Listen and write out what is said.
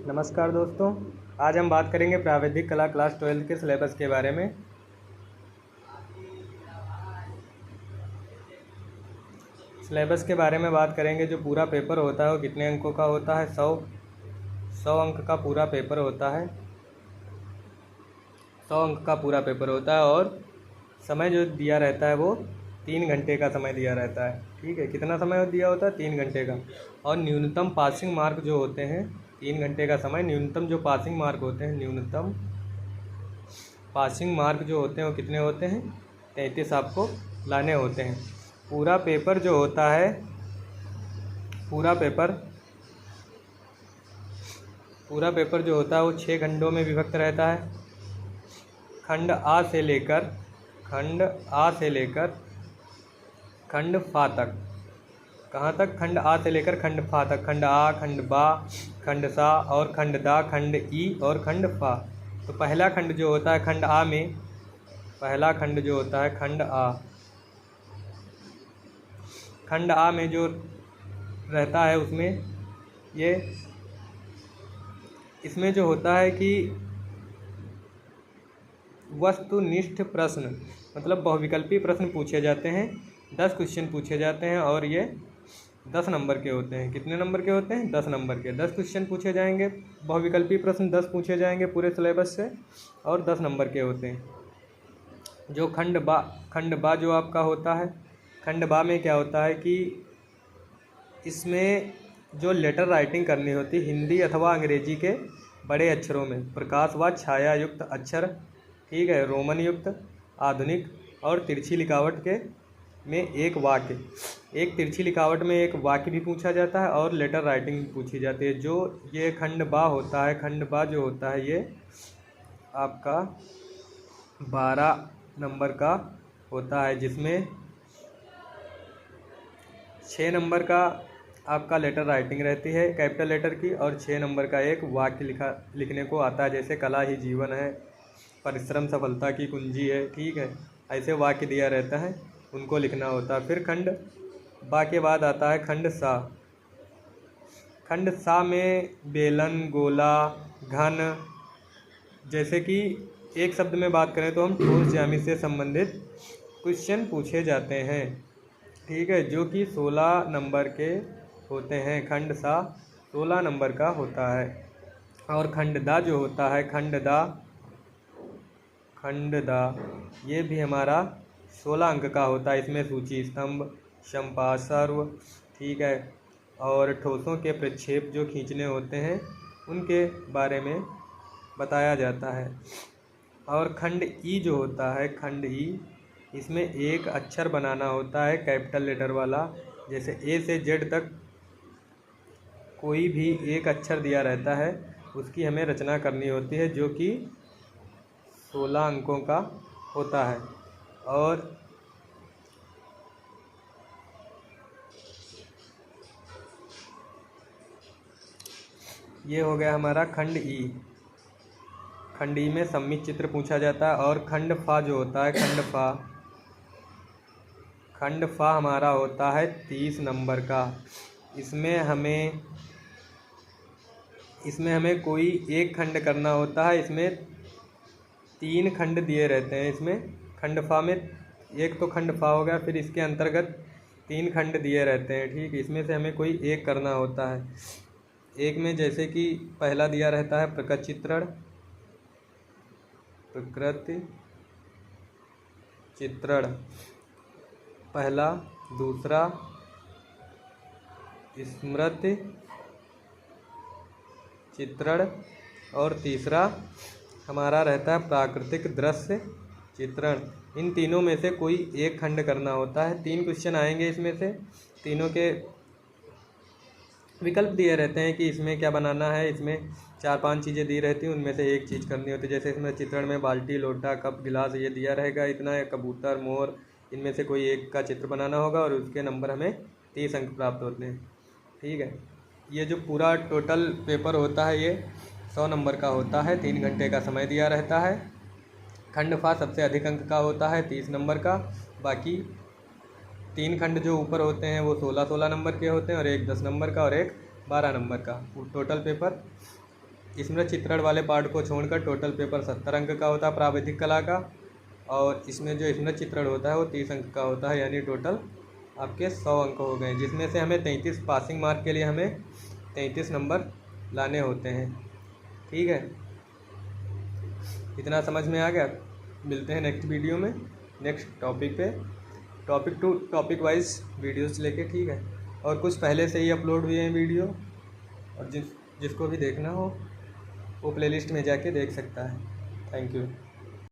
नमस्कार दोस्तों, आज हम बात करेंगे प्राविधिक कला क्लास 12 के सिलेबस के बारे में। सिलेबस के बारे में बात करेंगे। जो पूरा पेपर होता है वो कितने अंकों का होता है? 100 अंक का पूरा पेपर होता है। 100 अंक का पूरा पेपर होता है और समय जो दिया रहता है वो 3 घंटे का समय दिया रहता है। ठीक है, कितना समय दिया होता है? 3 घंटे का। और न्यूनतम पासिंग मार्क जो होते हैं 3 घंटे का समय, न्यूनतम जो पासिंग मार्क होते हैं, न्यूनतम पासिंग मार्क जो होते हैं वो कितने होते हैं? 33 आपको लाने होते हैं। पूरा पेपर जो होता है, पूरा पेपर जो होता है वो 6 खंडों में विभक्त रहता है। खंड आ से लेकर खंड फा तक। कहाँ तक? खंड आ से लेकर खंड फा तक। खंड आ, खंड बा, खंड सा और खंड दा, खंड ई और खंड फा। तो पहला खंड जो होता है खंड आ में, पहला खंड जो होता है खंड आ में जो रहता है इसमें जो होता है कि वस्तुनिष्ठ प्रश्न, मतलब बहुविकल्पी प्रश्न पूछे जाते हैं। 10 क्वेश्चन पूछे जाते हैं और ये 10 नंबर के होते हैं। कितने नंबर के होते हैं? 10 नंबर के। 10 क्वेश्चन पूछे जाएंगे, बहुविकल्पी प्रश्न 10 पूछे जाएंगे पूरे सिलेबस से और 10 नंबर के होते हैं। जो खंड बा जो आपका होता है, खंड बा में क्या होता है कि इसमें जो लेटर राइटिंग करनी होती है हिंदी अथवा अंग्रेजी के बड़े अक्षरों में, प्रकाश व छाया युक्त अक्षर, ठीक है, रोमन युक्त, आधुनिक और तिरछी लिखावट के में एक तिरछी लिखावट में एक वाक्य भी पूछा जाता है और लेटर राइटिंग भी पूछी जाती है। जो ये खंड बा होता है, खंड बा जो होता है ये आपका 12 नंबर का होता है, जिसमें 6 नंबर का आपका लेटर राइटिंग रहती है कैपिटल लेटर की और 6 नंबर का एक वाक्य लिखने को आता है, जैसे कला ही जीवन है, परिश्रम सफलता की कुंजी है। ठीक है, ऐसे वाक्य दिया रहता है, उनको लिखना होता है। फिर खंड बा के बाद आता है खंड सा। खंड सा में बेलन, गोला, घन, जैसे कि एक शब्द में बात करें तो हम ठोस ज्यामिति से संबंधित क्वेश्चन पूछे जाते हैं। ठीक है, जो कि 16 नंबर के होते हैं। खंड सा 16 नंबर का होता है। और खंड दा जो होता है, खंड दा ये भी हमारा 16 अंक का होता है। इसमें सूची स्तंभ, शंपा, सर्व, ठीक है, और ठोसों के प्रक्षेप जो खींचने होते हैं उनके बारे में बताया जाता है। और खंड ई जो होता है, खंड ई, इसमें एक अक्षर बनाना होता है कैपिटल लेटर वाला, जैसे ए से जेड तक कोई भी एक अक्षर दिया रहता है उसकी हमें रचना करनी होती है, जो कि 16 अंकों का होता है। और ये हो गया हमारा खंड ई। खंड ई में सम्मित चित्र पूछा जाता है। और खंड फा जो होता है, खंड फा हमारा होता है 30 नंबर का। इसमें हमें कोई एक खंड करना होता है। इसमें 3 खंड दिए रहते हैं। इसमें खंड फा में एक तो खंड फा हो गया, फिर इसके अंतर्गत 3 खंड दिए रहते हैं। ठीक, इसमें से हमें कोई एक करना होता है। एक में जैसे कि पहला दिया रहता है प्रकृति चित्रण पहला, दूसरा स्मृति चित्रण और तीसरा हमारा रहता है प्राकृतिक दृश्य चित्रण। इन तीनों में से कोई एक खंड करना होता है। 3 क्वेश्चन आएंगे, इसमें से तीनों के विकल्प दिए रहते हैं कि इसमें क्या बनाना है। इसमें 4-5 चीज़ें दी रहती हैं, उनमें से एक चीज़ करनी होती है। जैसे इसमें चित्रण में बाल्टी, लोटा, कप, गिलास ये दिया रहेगा, इतना कबूतर, मोर, इनमें से कोई एक का चित्र बनाना होगा और उसके नंबर हमें 30 अंक प्राप्त होते हैं। ठीक है, ये जो पूरा टोटल पेपर होता है ये 100 नंबर का होता है। 3 घंटे का समय दिया रहता है। खंड फा सबसे अधिक अंक का होता है 30 नंबर का। बाकी 3 खंड जो ऊपर होते हैं वो 16-16 नंबर के होते हैं और एक 10 नंबर का और एक 12 नंबर का। टोटल पेपर स्मृति चित्रण वाले पार्ट को छोड़कर टोटल पेपर 70 अंक का होता है प्राविधिक कला का, और इसमें जो स्मृति चित्रण होता है वो 30 अंक का होता है, यानी टोटल आपके 100 अंक हो गए, जिसमें से हमें 33 पासिंग मार्क के लिए हमें 33 नंबर लाने होते हैं। ठीक है, इतना समझ में आ गया। मिलते हैं नेक्स्ट वीडियो में नेक्स्ट टॉपिक पे, topic to topic wise videos लेके। ठीक है, और कुछ पहले से ही अपलोड हुए हैं वीडियो, और जिसको भी देखना हो वो प्लेलिस्ट में जाके देख सकता है। Thank you.